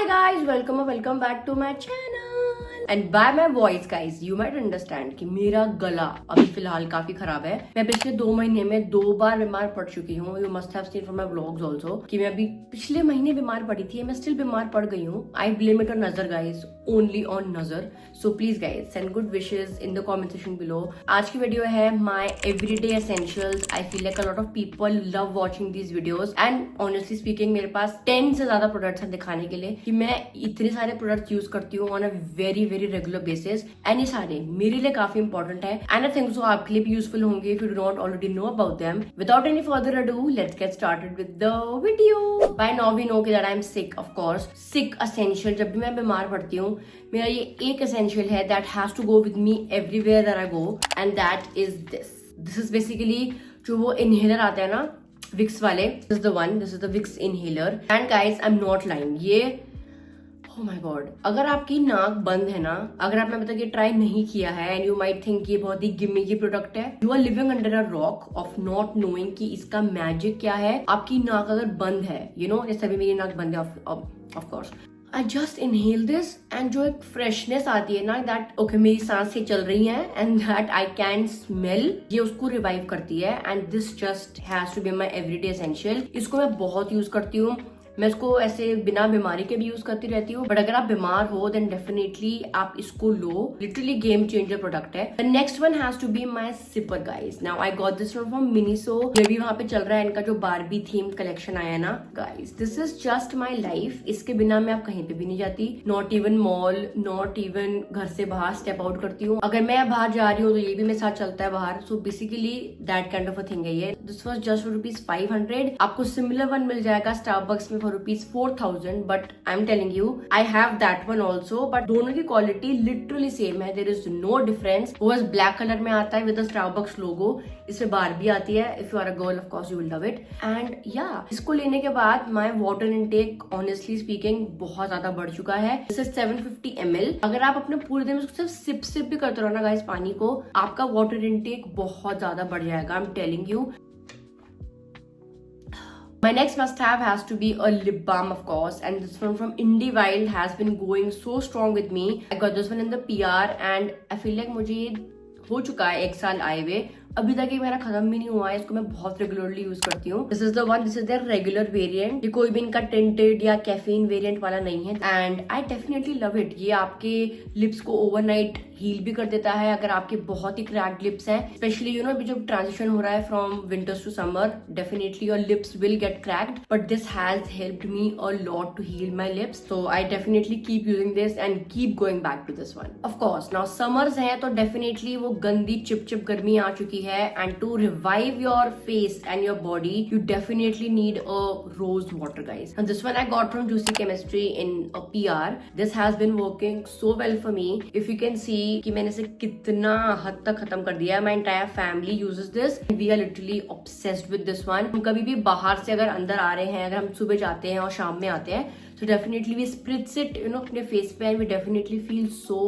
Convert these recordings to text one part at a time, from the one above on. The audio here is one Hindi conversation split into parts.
Hi guys, welcome back to my channel. And by my voice guys, you might understand कि मेरा गला अभी फिलहाल काफी खराब है। मैं पिछले 2 महीने में 2 बार बीमार पड़ चुकी हूँ। You must have seen from my vlogs also कि मैं अभी पिछले महीने बीमार पड़ी थी। मैं स्टिल बीमार पड़ गई हूँ। I blame it on नजर guys, only on नजर. So please guys, send good wishes in the comment section below. आज की वीडियो है my everyday essentials. I feel like a lot of people love watching these videos and honestly speaking मेरे पास 10 से ज्यादा प्रोडक्ट्स हैं दिखाने के लिए कि मैं इतने सारे प्रोडक्ट्स यूज करती हूँ on a very regular basis and ये सारे मेरे लिए काफी इंपॉर्टेंट है एंड आई थिंक सो आपके लिए भी यूजफुल होंगे if you do not already know about them. Without any further ado let's get started with the video. By now we know that I am sick. Of course sick essential, जब भी मैं बीमार पड़ती हूँ मेरा ये एक एसेंशियल है that has to go with me everywhere that I go and that is this is basically जो वो इनहेलर आता है ना विक्स वाले. This is the one, this is the Vicks inhaler and guys I am not lying. ये Oh my God, अगर आपकी नाक बंद है ना, अगर आपने मतलब ये ट्राई नहीं किया है एंड यू माइट थिंक ये बहुत ही गिम्मी की प्रोडक्ट है, you are living under a rock of not knowing कि इसका मैजिक क्या है. आपकी नाक अगर बंद है, यू नो जैसे अभी मेरी नाक बंद है of course, I just inhale this and जो एक फ्रेशनेस आती है ना दैट ओके मेरी सांसें चल रही हैं and that I can smell, ये उसको रिवाइव करती है and this just has to be my everyday essential. इसको मैं बहुत यूज करती हूँ. मैं इसको ऐसे बिना बीमारी के भी यूज करती रहती हूँ बट अगर आप बीमार हो देन डेफिनेटली आप इसको लो. लिटरली गेम चेंजर प्रोडक्ट है. The next one has to be my sipper guys. Now I got this from Miniso. ये भी वहां पे चल रहा है इनका जो बारबी थीम कलेक्शन आया है ना guys. This is just my life. इसके बिना मैं आप कहीं पे भी नहीं जाती. Not even mall, not even घर से बाहर स्टेप आउट करती हूँ. अगर मैं बाहर जा रही हूँ तो ये भी मेरे साथ चलता है बाहर. So basically that kind of a thing है ये. This was just ₹500. आपको सिमिलर वन मिल जाएगा स्टारबक्स में for ₹4,000 but I am telling you I have that one also. But दोनों की क्वालिटी लिटरली सेम है. There is no difference. वो बस ब्लैक कलर में आता है विद द स्टारबक्स लोगो. इसमें बारबी आती है. If you are a girl of course you will love it. And या इसको लेने के बाद my water intake honestly speaking बहुत ज्यादा बढ़ चुका है. This is 750 ml. अगर आप अपने पूरे दिन में सिर्फ सिप भी करते रहो ना गाइस पानी को, आपका वाटर इनटेक बहुत ज्यादा बढ़ जाएगा. आई am telling you. My next must-have has to be a lip balm, of course, and this one from Indie Wild has been going so strong with me. I got this one in the PR, and I feel like मुझे ये हो चुका है 1 साल आए हुए, अभी तक ये मेरा खत्म भी नहीं हुआ है. इसको मैं बहुत रेगुलरली यूज करती हूँ. This is the one, this is the regular variant. ये कोई भी इनका टिंटेड या कैफीन वेरिएंट वाला नहीं है and I definitely love it. ये आपके लिप्स को ओवरनाइट हील भी कर देता है अगर आपके बहुत ही क्रैक्ड लिप्स हैं. स्पेशली यू नो अभी जब ट्रांजिशन हो रहा है from winters to summer, definitely your lips will get cracked but this has helped me a lot to heal my lips. So I definitely keep using this and keep going back to this one. Of course now summers है तो डेफिनेटली वो गंदी चिप गर्मी आ चुकी है and to revive your face and your body you definitely need a rose water guys. And this one I got from Juicy Chemistry in a PR. This has been working so well for me. If you can see कि मैंने इसे कितना हद तक खत्म कर दिया. My entire family uses this. We are literally obsessed with this one. हम कभी भी बाहर से अगर अंदर आ रहे हैं, अगर हम सुबह जाते हैं और शाम में आते हैं, so definitely we spritz it you know अपने फेस पे and we definitely feel so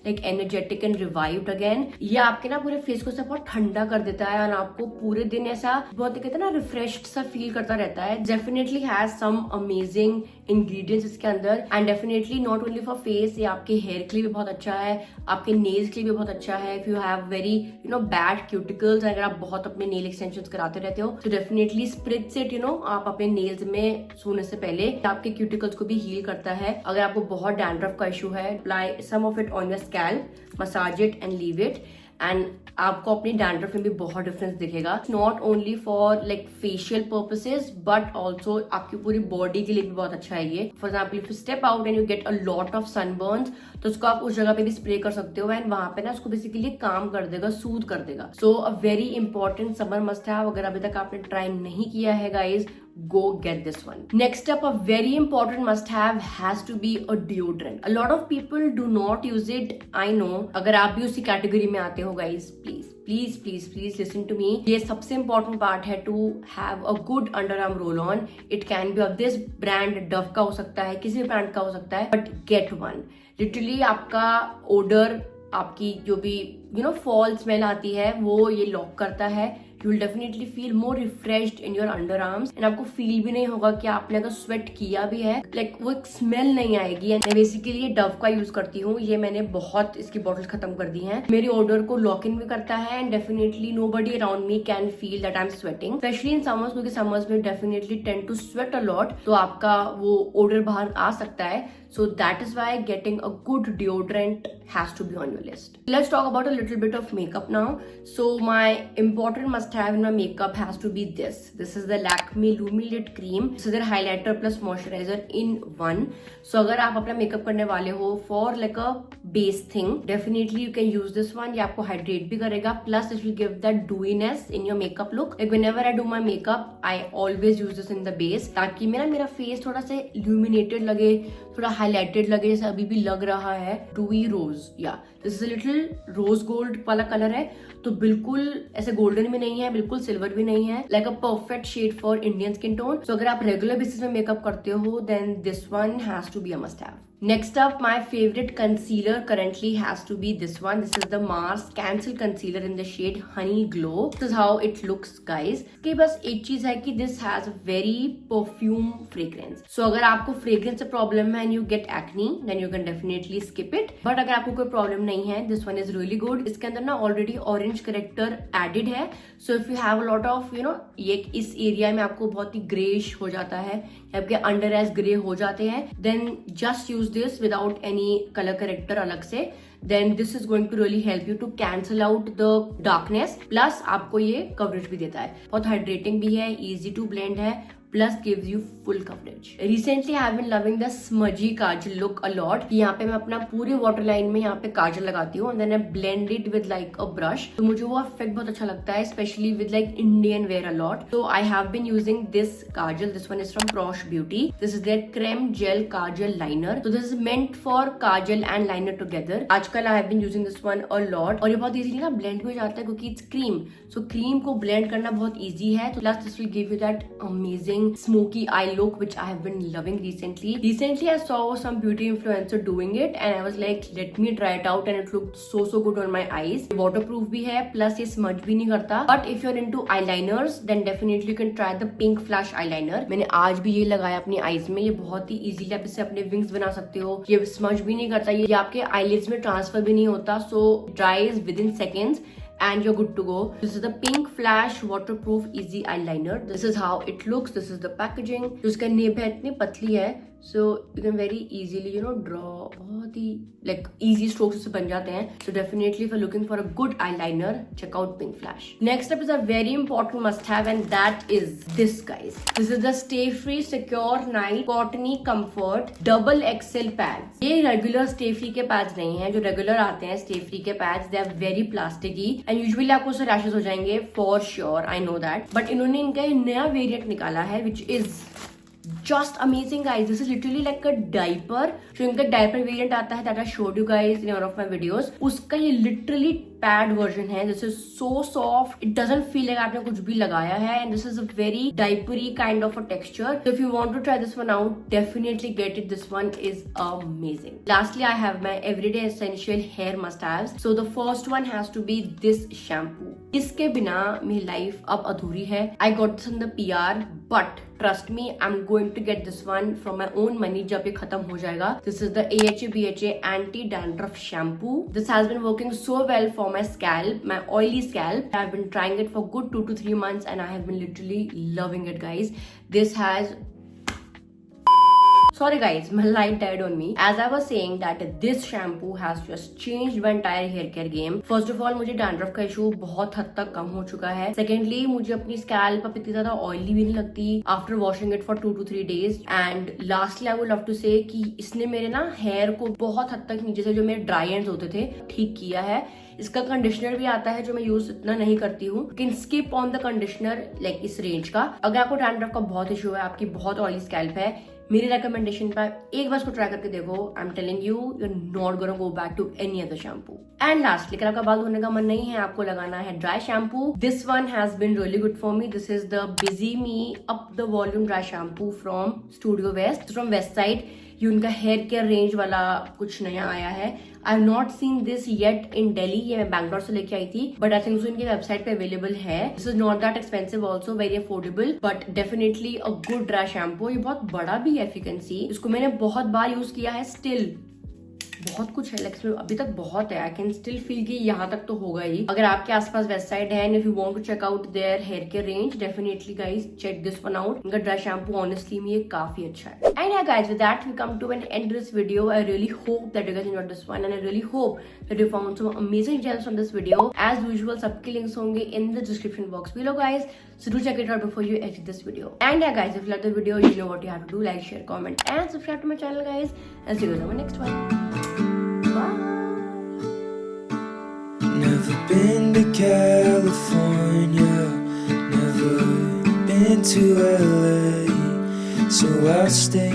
like energetic and revived again. ये आपके ना पूरे फेस को सब बहुत ठंडा कर देता है और आपको पूरे दिन ऐसा बहुत कहते हैं ना रिफ्रेश्ड सा फील करता रहता है. Definitely has some amazing ingredients इसके अंदर and definitely not only for face, ये आपके हेयर के लिए भी बहुत अच्छा है, आपके नेल्स के लिए भी बहुत अच्छा है. If you have very you know bad cuticles, अगर आप बहुत अपने नेल एक्सटेंशंस कराते रहते हो तो डेफिनेटली स्प्रिट्स इट यू नो आप अपने नेल्स में सोने से पहले. आपके क्यूटिकल्स को भी हील करता है. अगर आपको बहुत डैंड्रफ का इशू है, apply some of it on your scalp, massage it and leave it and आपको अपनी डैंड्रफ में भी बहुत डिफरेंस दिखेगा. Not only for like facial purposes but also आपकी पूरी बॉडी के लिए भी बहुत अच्छा है ये. For example if you step out and you get a lot of sunburns तो उसको आप उस जगह पे भी स्प्रे कर सकते हो एंड वहां पे ना उसको बेसिकली काम कर देगा, सूद कर देगा. So a very important summer must have. अगर अभी तक आपने ट्राई नहीं किया है guys, go get this one. Next up, a very important must have has to be a deodorant. A lot of people do not use it. I know. अगर आप भी उसी कैटेगरी में आते हो guys, please listen to me. ये सबसे important part है to have a good underarm roll on. It can be of this brand, Dove का हो सकता है, किसी भी ब्रांड का हो सकता है, but get one. Literally आपका odor, आपकी जो भी यू नो फॉल स्मेल आती है वो ये लॉक करता है. You will definitely feel more refreshed in your under arms and आपको फील भी नहीं होगा कि आपने अगर स्वेट किया भी है, लाइक वो एक स्मेल नहीं आएगी। एंड मैं बेसिकली ये डव का यूज करती हूँ, ये मैंने बहुत इसकी बॉटल खत्म कर दी है। मेरी ऑर्डर को लॉक इन भी करता है and definitely nobody around me can feel that I am sweating, specially in summers, क्योंकि समर्स में definitely tend to sweat a lot, तो आपका वो ऑर्डर बाहर आ सकता है। So that is why getting a good deodorant has to be on your list. Let's talk about a little bit of makeup now. So my important must have in my makeup has to be this. This is the Lakme Lumi Lit Cream. This is their highlighter plus moisturizer in one. So अगर आप अपना मेकअप करने वाले हो for like a base thing, definitely you can use this one. ये आपको hydrate भी करेगा, plus it will give that dewiness in your makeup look. Like whenever I do my makeup, I always use this in the base, ताकि मेरा face थोड़ा से illuminated लगे, थोड़ा हाईलाइटेड लगे, जैसे अभी भी लग रहा है। डूई रोज, या this is a little rose gold वाला कलर है, तो बिल्कुल ऐसे गोल्डन भी नहीं है, बिल्कुल सिल्वर भी नहीं है, like a perfect shade for Indian skin tone. So अगर आप रेगुलर बेसिस में मेकअप करते हो, then this one has to be a must have. Next up, my favorite concealer currently has to be this one. This is the Mars Cancel Concealer in the shade Honey Glow. This is how it looks, guys. इसके बस एक चीज है कि this has a very perfume fragrance. So अगर आपको fragrance से problem है and you get acne, then you can definitely skip it. But अगर आपको कोई problem नहीं है, this one is really good. इसके अंदर ना already orange character added है. So if you have a lot of, you know, ये इस एरिया में आपको बहुत ही grayish हो जाता है, आपके अंडर आइज ग्रे हो जाते हैं, then just use this without any color corrector अलग से, then this is going to really help you to cancel out the darkness, plus आपको ये coverage भी देता है, बहुत hydrating भी है, easy to blend है, plus gives you full coverage. Recently I have been loving the smudgy kajal look a lot. यहाँ पे मैं अपना पूरे water line में यहाँ पे काजल लगाती हूँ and then I blend it with like a brush. तो मुझे वो effect बहुत अच्छा लगता है, especially with like Indian wear a lot. So I have been using this kajal. This one is from Prosh Beauty. This is their creme gel kajal liner. So this is meant for kajal and liner together. आजकल I have been using this one a lot. और ये बहुत easily ना blend भी हो जाता है क्योंकि it's cream. So cream को blend करना बहुत easy है. तो plus this will give you that amazing smoky eye look which I have been loving recently. Recently I saw some beauty influencer doing it and I was like, let me try it out, and it looked so good on my eyes. Waterproof भी है, plus ये smudge भी नहीं करता. But if you're into eyeliners, then definitely you can try the Pink Flash eyeliner. मैंने आज भी ये लगाया अपनी eyes में, ये बहुत ही easily आप इससे अपने wings बना सकते हो. ये smudge भी नहीं करता, ये आपके eyelids में transfer भी नहीं होता, so dries within seconds. And you're good to go. This is the Pink Flash Waterproof Easy Eyeliner. This is how it looks. This is the packaging. जो इसका निब है इतनी पतली है, so you can very easily, you know, draw. बहुत ही like easy strokes से बन जाते हैं. So definitely if you're looking for a good eyeliner, check out Pink Flash. Next up is a very important must-have, and that is this, guys. This is the Stay Free Secure Night Cottony Comfort Double XL pads. ये regular Stay Free के pads नहीं हैं, जो regular आते हैं Stay Free के pads. They are very plasticky and usually आपको उससे rashes हो जाएंगे for sure. I know that. But इन्होंने इनका नया variant निकाला है, which is just amazing, guys. This is literally like a diaper. जो इनका diaper variant आता है, that I showed you guys in one of my videos, उसका ये literally pad version है. This is so soft. It doesn't feel like आपने कुछ भी लगाया है, and this is a very diapery kind of a texture. So if you want to try this one out, definitely get it. This one is amazing. Lastly, I have my everyday essential hair must-haves. So the first one has to be this shampoo. इसके बिना मेरी life अब अधूरी है. I got this on the PR, but trust me, I'm going to get this one from my own money जब ये खत्म हो जाएगा. This is the AHA BHA Anti-Dandruff Shampoo. This has been working so well for my scalp, my oily scalp. I've been trying it for good 2 to 3 months and I have been literally loving it, guys. This has... Sorry guys, my light died on me. As I was saying that this shampoo has just changed my entire hair care game. First of all, मुझे dandruff का issue बहुत हद तक कम हो चुका है. Secondly, मुझे अपनी scalp अब इतनी ज्यादा oily भी नहीं लगती after washing it for 2 to 3 days. And lastly, I would love to say कि इसने मेरे ना hair को बहुत हद तक नीचे से जो मेरे dry ends होते थे ठीक किया है. इसका कंडीशनर भी आता है जो मैं यूज इतना नहीं करती हूँ. Can skip on the conditioner like इस रेंज का. अगर आपको डैंड्रफ का बहुत इशू है, आपकी बहुत ऑयली स्कैल्प है, मेरी रिकमेंडेशन पर एक बार इसको ट्राई करके देखो. I am telling you, you are not gonna go back to any other shampoo. And lastly, अगर आपका बाल धोने का मन नहीं है, आपको लगाना है dry shampoo. This one has been really good for me. This is the busy me up the volume dry shampoo from Studio West, from West Side. ये उनका हेयर केयर रेंज वाला कुछ नया आया है। I have not seen this yet in Delhi, ये मैं बैंगलोर से लेके आई थी, बट आई थिंक सो इनकी वेबसाइट पे अवेलेबल है। This is not that expensive, also very affordable, but definitely a good dry shampoo. ये बहुत बड़ा भी है, इफ यू कैन सी। इसको मैंने बहुत बार यूज किया है, स्टिल बहुत कुछ है, लाइक इसमें अभी तक बहुत है। आई कैन स्टिल फील कि यहाँ तक तो होगा ही। अगर आपके आसपास वेस्ट साइड है, if you want to check out their hair care range, definitely guys check this one out. इनका ड्राई शैम्पू ऑनेस्टली में ये काफी अच्छा है। And yeah guys, with that we come to an end this video. I really hope that you guys enjoyed this one, and I really hope that you found some amazing gems from this video. As usual, सबके links होंगे in the description box below guys, so do check it out before you exit this video. And yeah guys, if you like the video, you know what you have to do: like, share, comment and subscribe to my channel guys, and see you guys on my next one. Never been to California, never been to LA, so I'll stay